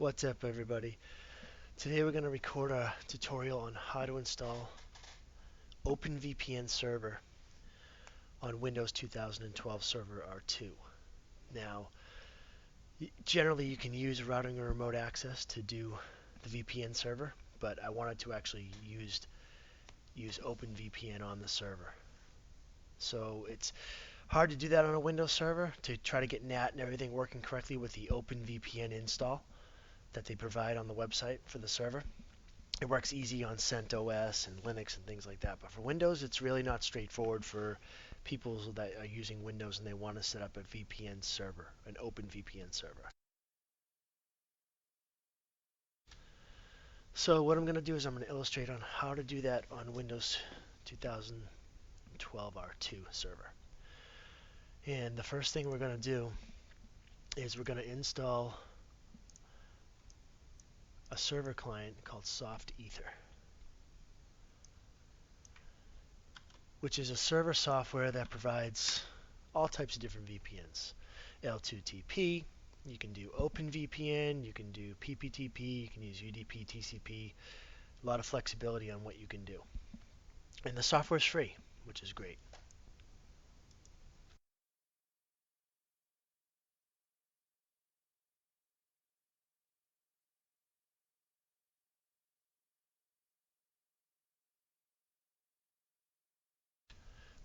What's up, everybody? Today we're going to record a tutorial on how to install OpenVPN Server on Windows 2012 Server R2. Now, generally you can use routing or remote access to do the VPN server, but I wanted to actually use OpenVPN on the server. So it's hard to do that on a Windows server, to try to get NAT and everything working correctly with the OpenVPN install that they provide on the website for the server. It works easy on CentOS and Linux and things like that, but for Windows it's really not straightforward for people that are using Windows and they want to set up a VPN server, an Open VPN server. So what I'm going to do is I'm going to illustrate on how to do that on Windows 2012 R2 server. And the first thing we're going to do is we're going to install a server client called SoftEther, which is a server software that provides all types of different VPNs. L2TP, you can do OpenVPN, you can do PPTP, you can use UDP, TCP, a lot of flexibility on what you can do. And the software is free, which is great.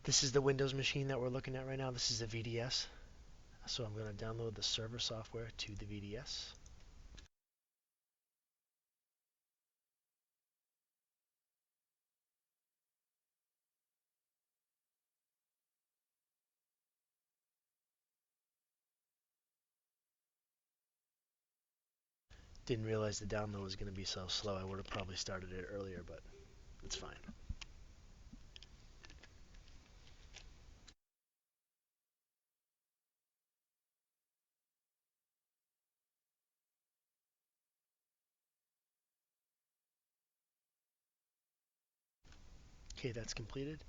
This is the Windows machine that we're looking at right now. This is a VDS. So I'm going to download the server software to the VDS. Didn't realize the download was going to be so slow. I would have probably started it earlier, but it's fine. Okay, that's completed.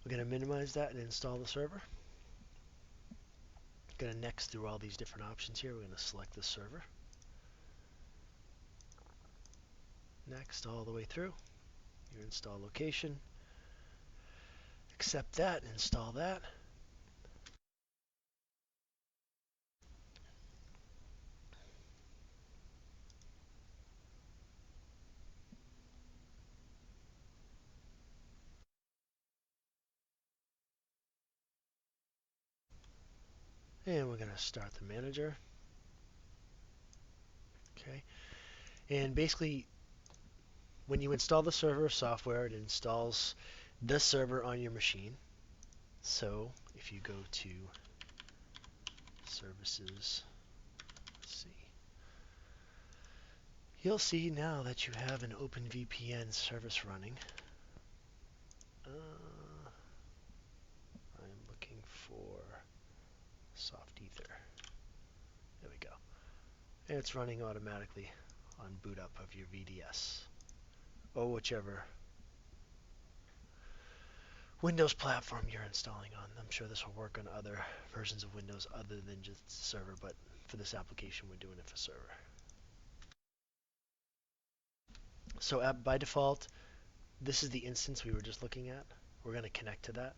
We're going to minimize that and install the server. Going to next through all these different options here. We're going to select the server. Next all the way through. Your install location. Accept that, install that. And we're going to start the manager. Okay. And basically, when you install the server software, it installs the server on your machine. So if you go to services, let's see, you'll see now that you have an OpenVPN service running. I'm looking for SoftEther. There we go. And it's running automatically on boot up of your VDS or whichever Windows platform you're installing on. I'm sure this will work on other versions of Windows other than just server, but for this application we're doing it for server. So by default, this is the instance we were just looking at. We're going to connect to that,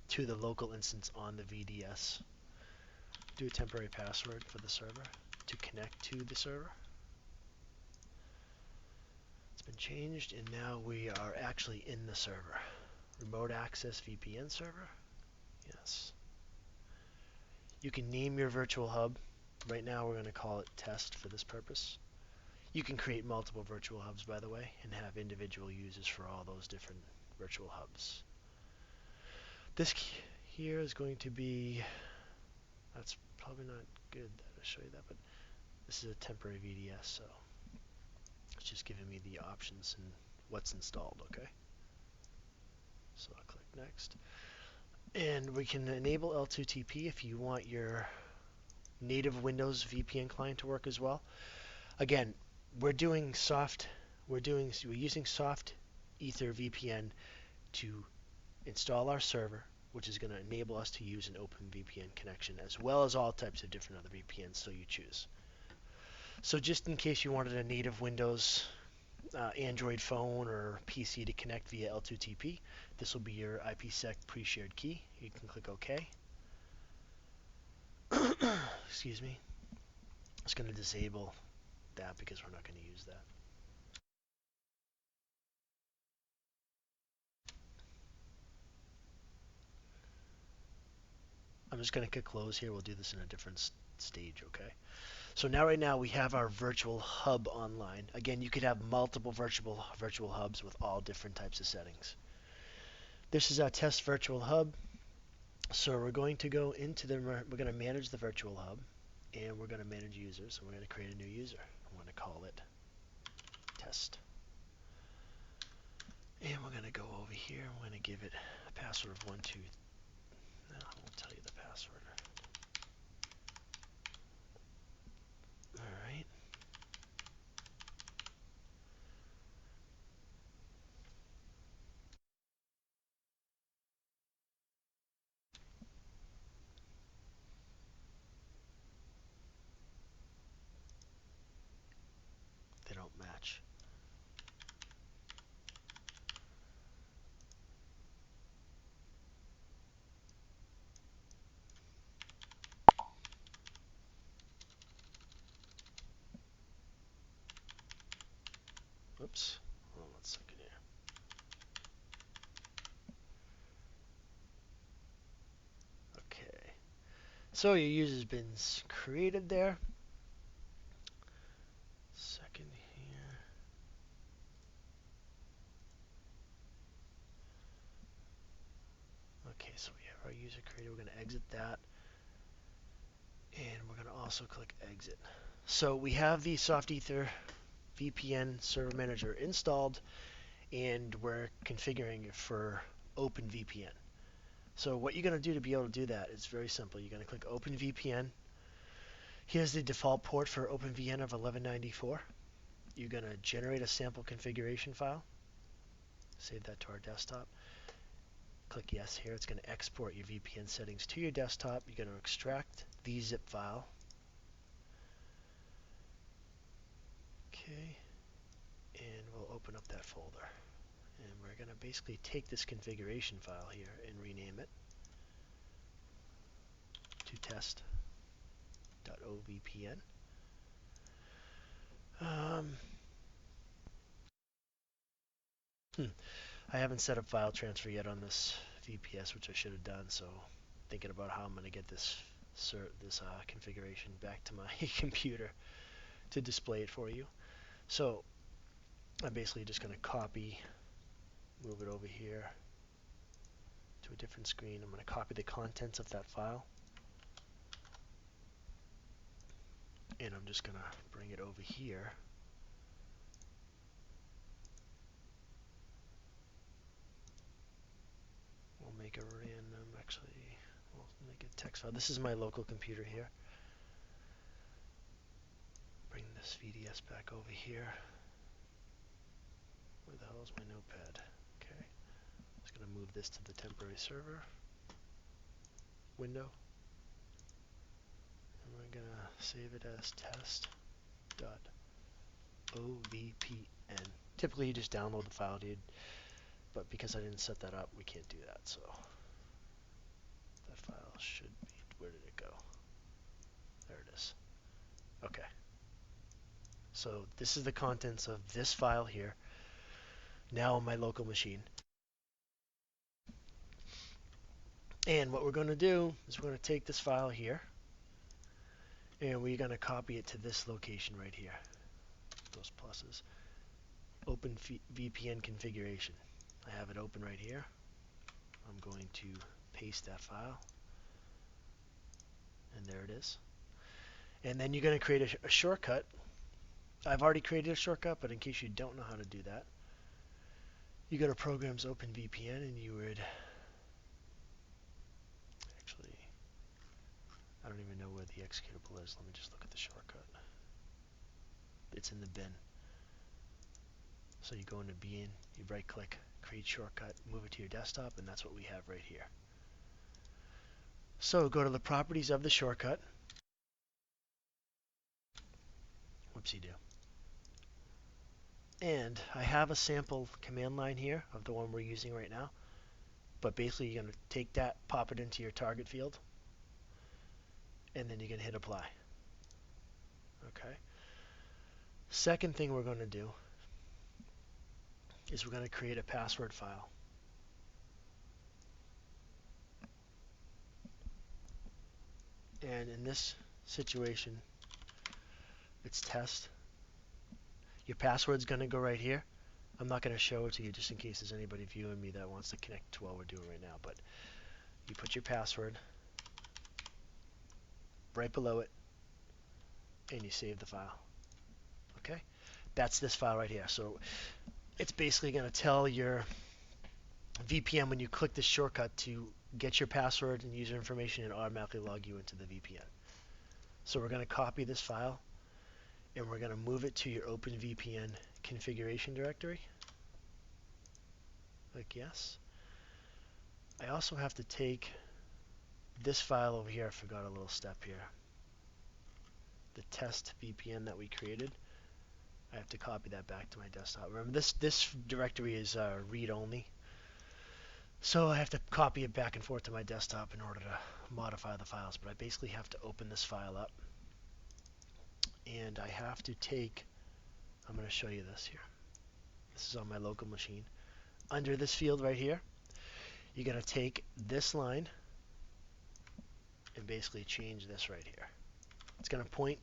to the local instance on the VDS. Do a temporary password for the server to connect to the server. It's been changed, and now we are actually in the server. Remote access VPN server. Yes. You can name your virtual hub. Right now we're going to call it test for this purpose. You can create multiple virtual hubs, by the way, and have individual users for all those different virtual hubs. This here is going to be, that's probably not good that I show you that, but this is a temporary VDS, so it's just giving me the options and what's installed, okay? So I'll click next. And we can enable L2TP if you want your native Windows VPN client to work as well. Again, we're using SoftEther VPN to install our server, which is going to enable us to use an OpenVPN connection as well as all types of different other VPNs, so you choose. So just in case you wanted a native Windows, Android phone, or PC to connect via L2TP, this will be your IPsec pre-shared key. You can click OK. Excuse me. It's going to disable that because we're not going to use that. I'm just going to click close here. We'll do this in a different stage, okay? So now right now we have our virtual hub online. Again, you could have multiple virtual hubs with all different types of settings. This is our test virtual hub. So we're going to go into we're going to manage the virtual hub, and we're going to manage users. So we're going to create a new user. I'm going to call it test. And we're going to go over here. I'm going to give it a password of 12. No, I won't tell you the password. All right. They don't match. Oops. Hold on 1 second here. Okay. So your user's been created there. Second here. Okay, so we have our user created. We're going to exit that. And we're going to also click exit. So we have the SoftEther VPN Server Manager installed, and we're configuring it for OpenVPN. So what you're going to do to be able to do that is very simple. You're going to click OpenVPN. Here's the default port for OpenVPN of 1194. You're going to generate a sample configuration file. Save that to our desktop. Click yes here. It's going to export your VPN settings to your desktop. You're going to extract the zip file. Okay. And we'll open up that folder. And we're going to basically take this configuration file here and rename it to test.ovpn. I haven't set up file transfer yet on this VPS, which I should have done, so thinking about how I'm going to get this configuration back to my computer to display it for you. So I'm basically just going to copy, move it over here to a different screen. I'm going to copy the contents of that file, and I'm just going to bring it over here. We'll make a random, actually, we'll make a text file. This is my local computer here. Bring this VDS back over here. Where the hell is my notepad? Okay. Just going to move this to the temporary server window. And we're going to save it as test.ovpn. Typically you just download the file, dude. But because I didn't set that up, we can't do that. So that file should be, where did it go? There it is. Okay. So this is the contents of this file here, now on my local machine. And what we're going to do is we're going to take this file here, and we're going to copy it to this location right here. Those pluses. Open VPN configuration. I have it open right here. I'm going to paste that file, and there it is. And then you're going to create a shortcut. I've already created a shortcut, but in case you don't know how to do that, you go to Programs OpenVPN, and you would actually, I don't even know where the executable is. Let me just look at the shortcut. It's in the bin. So you go into bin, you right click, create shortcut, move it to your desktop, and that's what we have right here. So go to the properties of the shortcut. We're Whoopsie-doo. And I have a sample command line here of the one we're using right now. But basically, you're going to take that, pop it into your target field, and then you're going to hit apply. Okay. Second thing we're going to do is we're going to create a password file. And in this situation, it's test. Your password's going to go right here. I'm not going to show it to you just in case there's anybody viewing me that wants to connect to what we're doing right now. But you put your password right below it, and you save the file. Okay? That's this file right here. So it's basically going to tell your VPN when you click this shortcut to get your password and user information and automatically log you into the VPN. So we're going to copy this file, and we're going to move it to your OpenVPN configuration directory. Click yes. I also have to take this file over here. I forgot a little step here. The test VPN that we created. I have to copy that back to my desktop. Remember, this directory is read-only. So I have to copy it back and forth to my desktop in order to modify the files. But I basically have to open this file up. And I have to take, I'm going to show you this here. This is on my local machine. Under this field right here, you're going to take this line and basically change this right here. It's going to point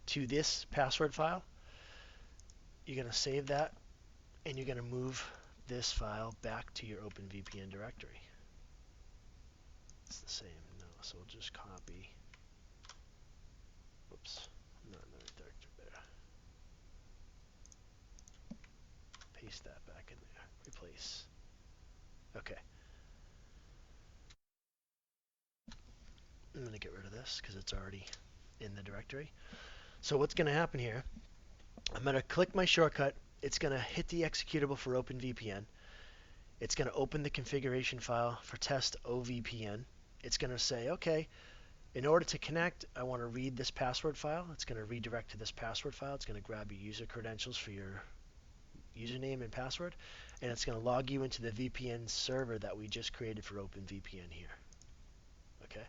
to this password file. You're going to save that, and you're going to move this file back to your OpenVPN directory. It's the same. No, so we'll just copy. Whoops, not in the right directory there. Paste that back in there. Replace. Okay. I'm going to get rid of this because it's already in the directory. So what's going to happen here, I'm going to click my shortcut. It's going to hit the executable for OpenVPN. It's going to open the configuration file for test.ovpn. It's going to say, okay, in order to connect, I want to read this password file. It's going to redirect to this password file. It's going to grab your user credentials for your username and password, and it's going to log you into the VPN server that we just created for OpenVPN here. Okay,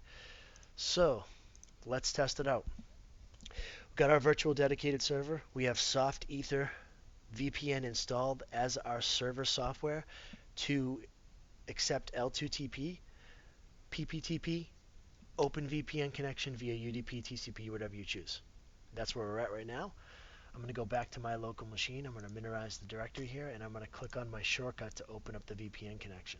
so let's test it out. We've got our virtual dedicated server. We have SoftEther VPN installed as our server software to accept L2TP, PPTP, OpenVPN connection via UDP, TCP, whatever you choose. That's where we're at right now. I'm going to go back to my local machine. I'm going to minimize the directory here, and I'm going to click on my shortcut to open up the VPN connection.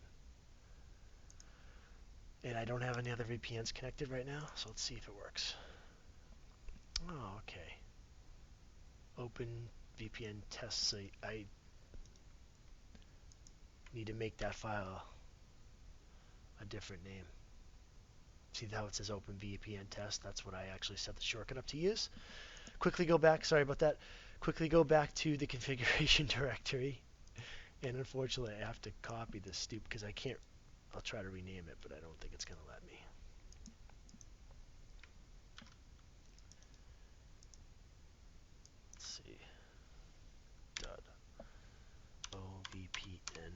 And I don't have any other VPNs connected right now, so let's see if it works. Oh, okay. Open VPN test site. I need to make that file a different name. See how it says Open VPN test? That's what I actually set the shortcut up to use. Quickly go back, sorry about that. Quickly go back to the configuration directory. And unfortunately, I have to copy this stupid because I can't. I'll try to rename it, but I don't think it's going to let me. Let's see. .ovpn.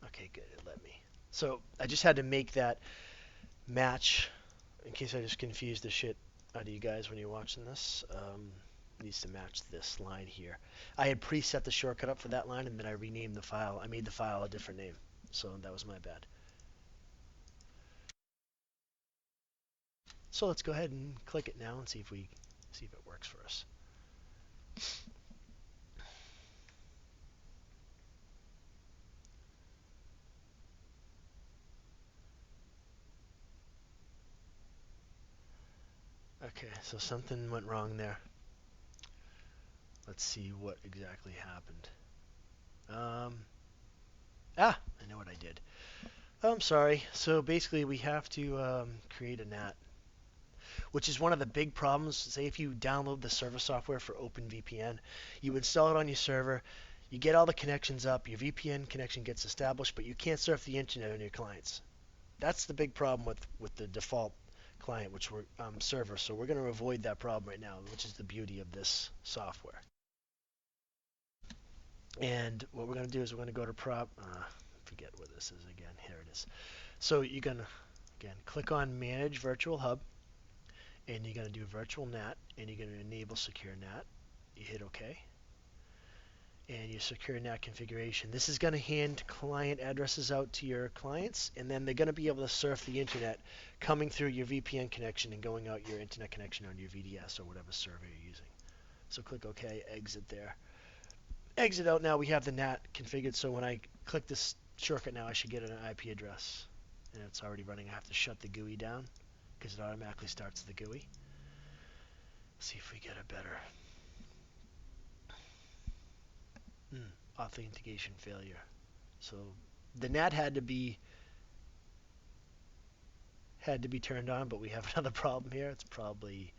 Okay, good. It let me. So I just had to make that match in case I just confused the shit out of you guys when you're watching this. Needs to match this line here. I had preset the shortcut up for that line, and then I renamed the file. I made the file a different name, so that was my bad. So let's go ahead and click it now and see if it works for us. Okay, so something went wrong there. Let's see what exactly happened. I know what I did. I'm sorry. So basically, we have to create a NAT, which is one of the big problems. Say if you download the server software for OpenVPN, you install it on your server, you get all the connections up, your VPN connection gets established, but you can't surf the internet on your clients. That's the big problem with the default client, which we're server. So we're going to avoid that problem right now, which is the beauty of this software. And what we're going to do is we're going to go to forget where this is again. Here it is. So you're going to, again, click on Manage Virtual Hub, and you're going to do Virtual NAT, and you're going to enable Secure NAT. You hit OK. And your Secure NAT configuration. This is going to hand client addresses out to your clients, and then they're going to be able to surf the internet coming through your VPN connection and going out your internet connection on your VDS or whatever server you're using. So click OK, exit there. Exit out. Now we have the NAT configured, so when I click this shortcut now, I should get an IP address. And it's already running. I have to shut the GUI down because it automatically starts the GUI. See if we get a better authentication failure. So the NAT had to be turned on, but we have another problem here. It's probably,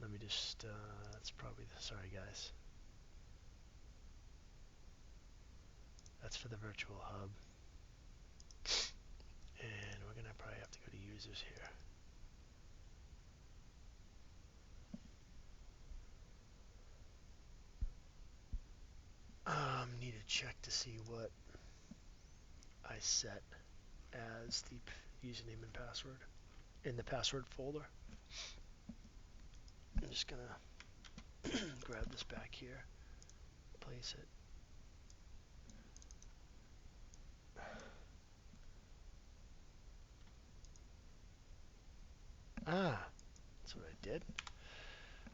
let me just, that's probably, sorry guys. That's for the virtual hub. And we're going to probably have to go to users here. Need to check to see what I set as the username and password in the password folder. I'm just going to grab this back here, place it. That's what I did.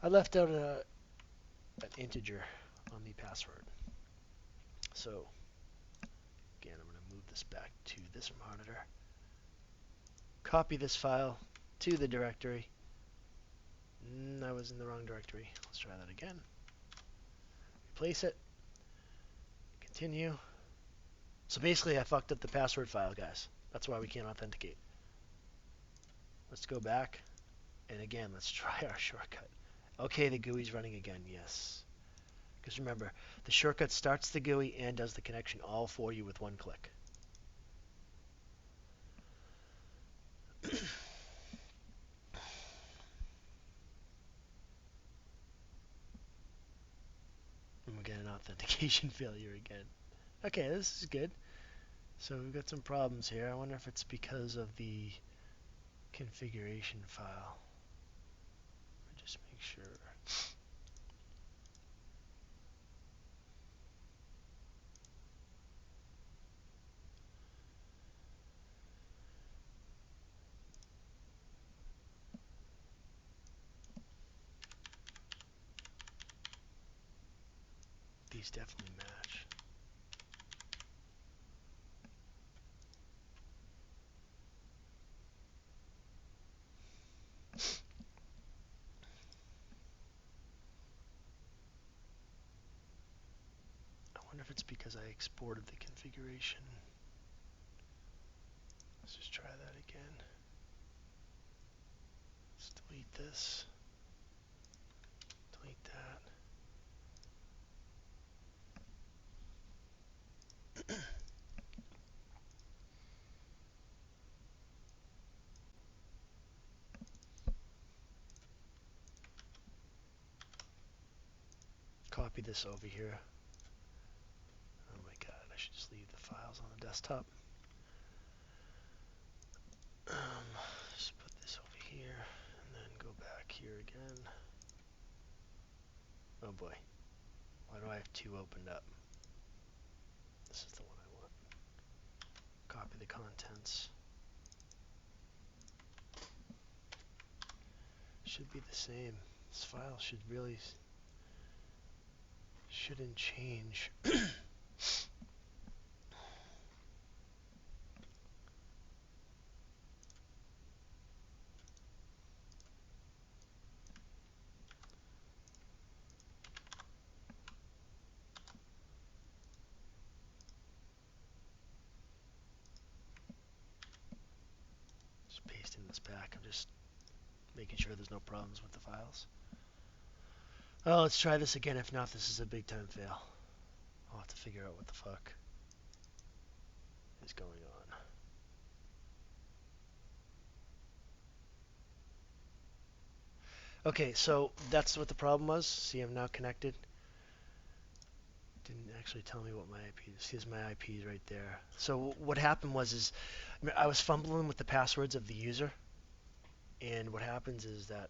I left out an integer on the password. So again, I'm going to move this back to this monitor. Copy this file to the directory. I was in the wrong directory. Let's try that again. Replace it. Continue. So basically, I fucked up the password file, guys. That's why we can't authenticate. Let's go back. And again, let's try our shortcut. Okay, the GUI's running again. Yes. Because remember, the shortcut starts the GUI and does the connection all for you with one click. And we get an authentication failure again. Okay, this is good. So we've got some problems here. I wonder if it's because of the configuration file. Just make sure. These definitely match. I wonder if it's because I exported the configuration. Let's just try that again. Let's delete this. Delete that. Copy this over here. Oh my god, I should just leave the files on the desktop. Just put this over here and then go back here again. Oh boy, why do I have two opened up? This is the one I want. Copy the contents. Should be the same. This file shouldn't change. Just pasting this back. I'm just making sure there's no problems with the files. Oh, let's try this again. If not, this is a big time fail. I'll have to figure out what the fuck is going on. Okay, so that's what the problem was. See, I'm now connected. Didn't actually tell me what my IP is. Here's my IPs right there. So what happened was I was fumbling with the passwords of the user, and what happens is that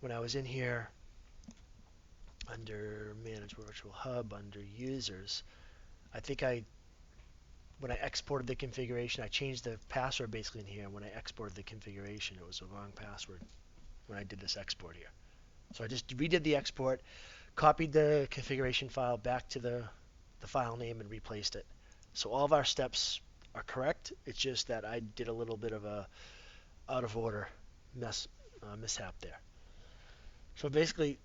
when I was in here under Manage Virtual Hub, under Users, I think when I exported the configuration, I changed the password basically in here, and when I exported the configuration, it was the wrong password when I did this export here. So I just redid the export, copied the configuration file back to the file name and replaced it. So all of our steps are correct. It's just that I did a little bit of a out of order mishap there. So basically,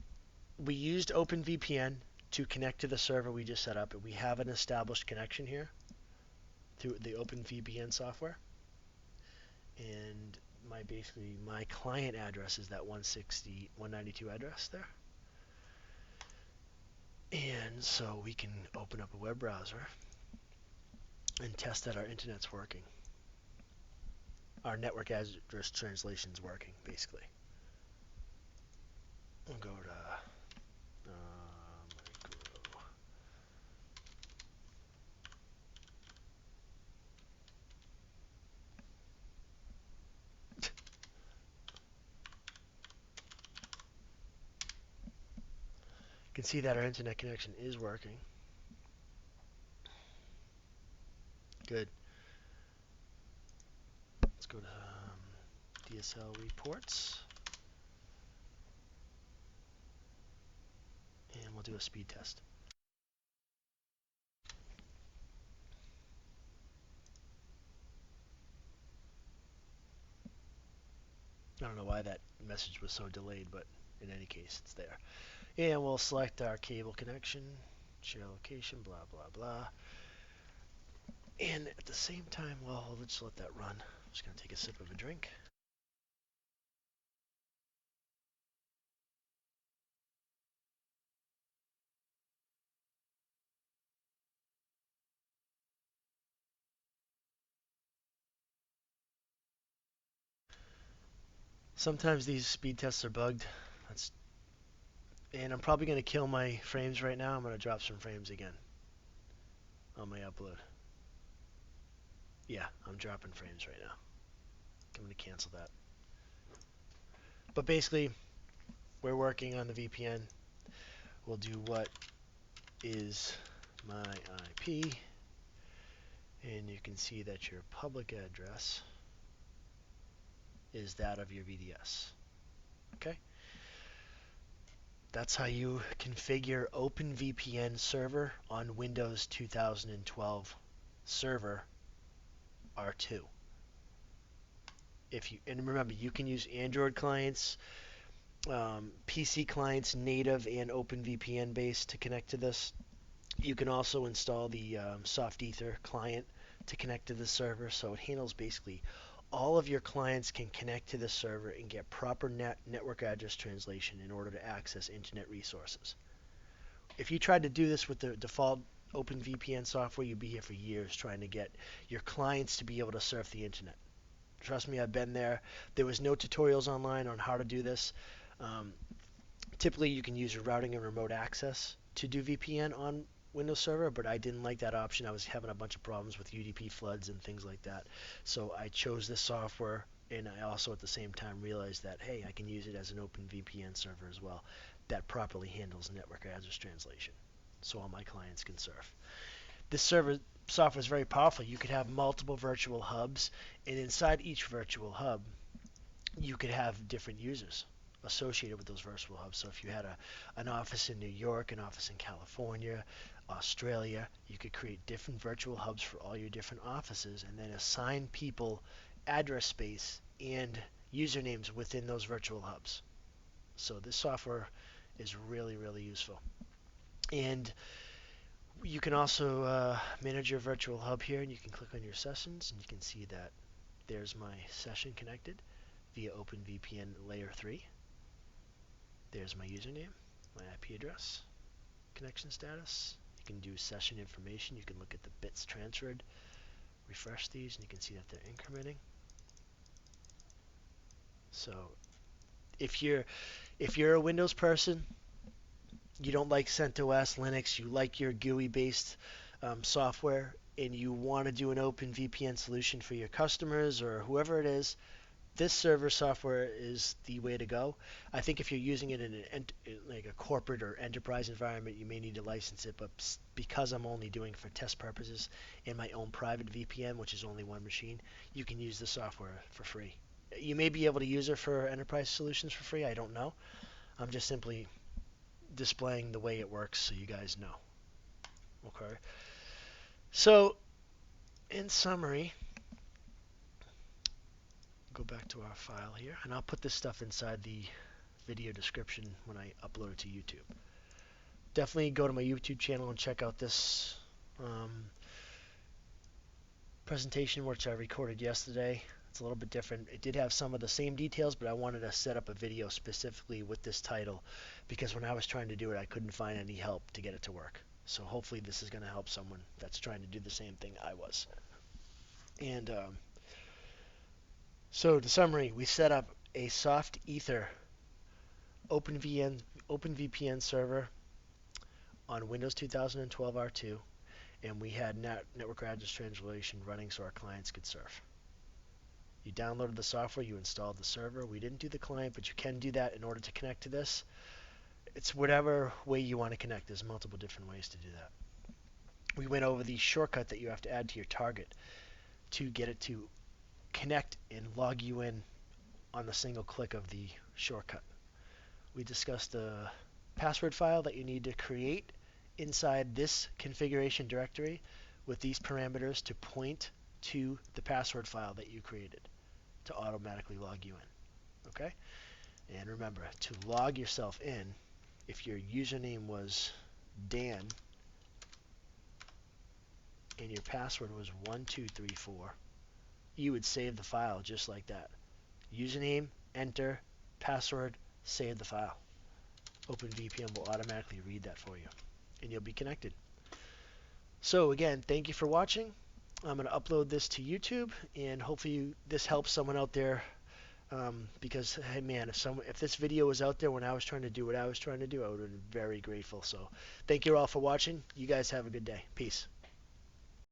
we used OpenVPN to connect to the server we just set up, and we have an established connection here through the OpenVPN software. And my client address is that 192 address there. And so we can open up a web browser and test that our internet's working. Our network address translation is working, basically. We'll go to you can see that our internet connection is working. Good. Let's go to DSL reports. And we'll do a speed test. I don't know why that message was so delayed, but in any case, it's there. And we'll select our cable connection, share location, blah, blah, blah. And at the same time, well, let's let that run. I'm just going to take a sip of a drink. Sometimes these speed tests are bugged. And I'm probably going to kill my frames right now. I'm going to drop some frames again on my upload. Yeah, I'm dropping frames right now. I'm going to cancel that. But basically, we're working on the VPN. We'll do what is my IP. And you can see that your public address is that of your VDS. Okay? That's how you configure OpenVPN Server on Windows 2012 Server R2. And remember, you can use Android clients, PC clients, native and OpenVPN based to connect to this. You can also install the SoftEther client to connect to the server, so it handles basically all of your clients can connect to the server and get proper network address translation in order to access internet resources. If you tried to do this with the default OpenVPN software, you'd be here for years trying to get your clients to be able to surf the internet. Trust me, I've been there. There was no tutorials online on how to do this. Typically, you can use your routing and remote access to do VPN on Windows Server, but I didn't like that option. I was having a bunch of problems with UDP floods and things like that. So I chose this software, and I also at the same time realized that, hey, I can use it as an OpenVPN server as well that properly handles network address translation, so all my clients can surf. This software is very powerful. You could have multiple virtual hubs, and inside each virtual hub, you could have different users associated with those virtual hubs. So if you had an office in New York, an office in California, Australia, you could create different virtual hubs for all your different offices and then assign people address space and usernames within those virtual hubs. So this software is really, really useful. And you can also manage your virtual hub here, and you can click on your sessions, and you can see that there's my session connected via OpenVPN Layer 3. There's my username, my IP address, connection status. You can do session information. You can look at the bits transferred, refresh these, and you can see that they're incrementing. So If you're a Windows person, you don't like CentOS, Linux, you like your GUI-based software, and you want to do an Open VPN solution for your customers or whoever it is, this server software is the way to go. I think if you're using it in like a corporate or enterprise environment, you may need to license it, but because I'm only doing it for test purposes in my own private VPN, which is only one machine, you can use the software for free. You may be able to use it for enterprise solutions for free. I don't know. I'm just simply displaying the way it works so you guys know. Okay. So, in summary, go back to our file here, and I'll put this stuff inside the video description when I upload it to YouTube. Definitely go to my YouTube channel and check out this presentation, which I recorded yesterday. It's a little bit different. It did have some of the same details, but I wanted to set up a video specifically with this title because when I was trying to do it, I couldn't find any help to get it to work. So hopefully this is going to help someone that's trying to do the same thing I was. And so to summary, we set up a SoftEther OpenVPN server on Windows 2012 R2, and we had network address translation running so our clients could surf. You downloaded the software, you installed the server. We didn't do the client, but you can do that in order to connect to this. It's whatever way you want to connect. There's multiple different ways to do that. We went over the shortcut that you have to add to your target to get it to connect and log you in on the single click of the shortcut. We discussed the password file that you need to create inside this configuration directory with these parameters to point to the password file that you created to automatically log you in. Okay? And remember, to log yourself in, if your username was Dan and your password was 1234, you would save the file just like that. Username, enter, password, save the file. OpenVPN will automatically read that for you, and you'll be connected. So again, thank you for watching. I'm going to upload this to YouTube, and hopefully this helps someone out there. Because hey man, if this video was out there when I was trying to do what I was trying to do, I would have been very grateful. So thank you all for watching. You guys have a good day. Peace.